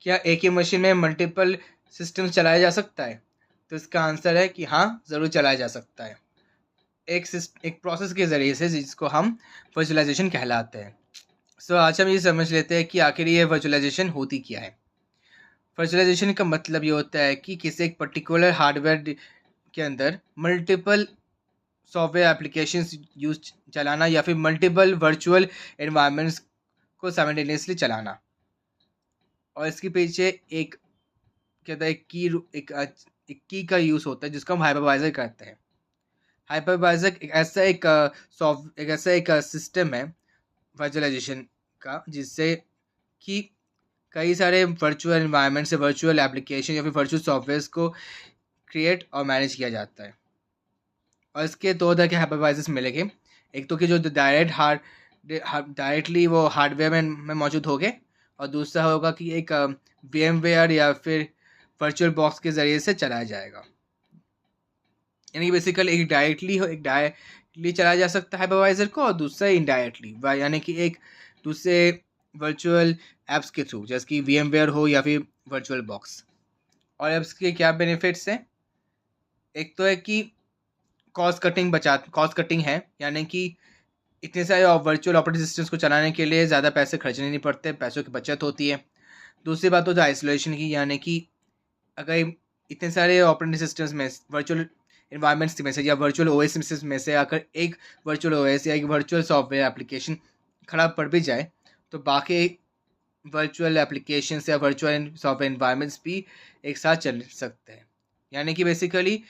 क्या एक ही मशीन में मल्टीपल सिस्टम चलाया जा सकता है? तो इसका आंसर है कि हाँ, ज़रूर चलाया जा सकता है। एक प्रोसेस के ज़रिए से, जिसको हम वर्चुअलाइजेशन कहलाते हैं। सो आज हम ये समझ लेते हैं कि आखिर ये वर्चुअलाइजेशन होती क्या है। वर्चुअलाइजेशन का मतलब ये होता है कि किसी एक पर्टिकुलर हार्डवेयर के अंदर मल्टीपल सॉफ्टवेयर एप्लीकेशंस यूज चलाना या फिर मल्टीपल वर्चुअल एनवायरनमेंट्स को साइमल्टेनियसली चलाना। और इसके पीछे एक कहता है एक की का यूज़ होता है, जिसको हम हाइपरवाइजर कहते हैं। हाइपरवाइजर एक ऐसा एक सिस्टम है वर्चुअलाइजेशन का, जिससे कि कई सारे वर्चुअल एनवायरनमेंट से वर्चुअल एप्लीकेशन या फिर वर्चुअल सॉफ्टवेयर्स को क्रिएट और मैनेज किया जाता है। और इसके दो तरह के हाइपरवाइजर्स मिलेंगे। एक तो कि जो डायरेक्टली वो हार्डवेयर में मौजूद होंगे, और दूसरा होगा कि एक VMware या फिर वर्चुअल बॉक्स के ज़रिए से चलाया जाएगा। यानी कि बेसिकली एक डायरेक्टली चलाया जा सकता है हाइपरवाइजर को, और दूसरा इनडायरेक्टली, यानी कि एक दूसरे वर्चुअल ऐप्स के थ्रू, जैसे कि VMware हो या फिर वर्चुअल बॉक्स। और ऐप्स के क्या बेनिफिट्स हैं? एक तो है कि कॉस्ट कटिंग है, यानी कि इतने सारे वर्चुअल ऑपरेटिंग सिस्टम्स को चलाने के लिए ज़्यादा पैसे खर्चने नहीं पड़ते, पैसों की बचत होती है। दूसरी बात होता है आइसोलेशन की, यानी कि अगर इतने सारे ऑपरेटिंग सिस्टम्स में वर्चुअल इन्वायरमेंट्स में से या वर्चुअल OS में से अगर एक वर्चुअल OS या एक वर्चुअल सॉफ्टवेयर एप्लीकेशन खराब पड़ भी जाए, तो बाकी वर्चुअल एप्लीकेशंस या वर्चुअल सॉफ्टवेयर इन्वायरमेंट्स भी एक साथ चल सकते हैं। यानी कि बेसिकली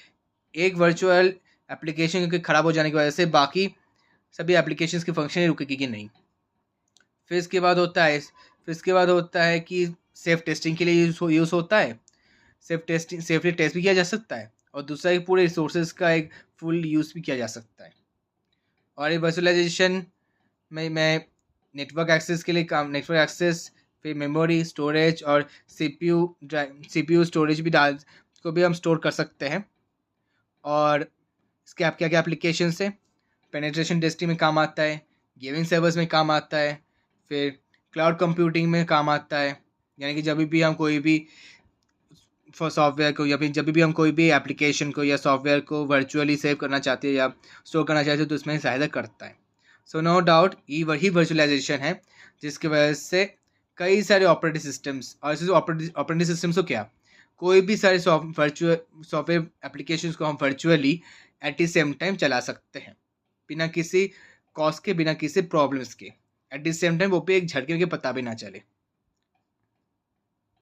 एक वर्चुअल एप्लीकेशन के ख़राब हो जाने की वजह से बाकी सभी एप्लीकेशंस की फंक्शन ही रुकेगी कि नहीं। फिर इसके बाद होता है कि सेफ टेस्टिंग के लिए यूज़ होता है। सेफली टेस्ट भी किया जा सकता है, और दूसरा एक पूरे रिसोर्सेज का एक फुल यूज़ भी किया जा सकता है। और ये वर्चुअलाइजेशन में मैं नेटवर्क एक्सेस, फिर मेमोरी स्टोरेज और CPU स्टोरेज भी हम स्टोर कर सकते हैं। और इसके आप क्या क्या एप्लीकेशंस हैं? पेनिट्रेशन टेस्टिंग में काम आता है, गेमिंग सर्वर्स में काम आता है, फिर क्लाउड कंप्यूटिंग में काम आता है। यानी कि जब भी हम कोई भी सॉफ्टवेयर को या फिर जब भी हम कोई भी एप्लीकेशन को या सॉफ्टवेयर को वर्चुअली सेव करना चाहते हैं या स्टोर करना चाहते हैं, तो इसमें सहायता करता है। सो नो डाउट ये वही वर्चुअलाइजेशन है, जिसकी वजह से कई सारे ऑपरेटिंग सिस्टम्स, और इस ऑपरेटिंग सिस्टम्स को क्या, कोई भी सारे सॉफ्टवेयर एप्लीकेशन को हम virtually at the same time चला सकते हैं, बिना किसी कॉस्ट के, बिना किसी प्रॉब्लम्स के। एट द सेम टाइम वो भी एक झटके के पता भी ना चले।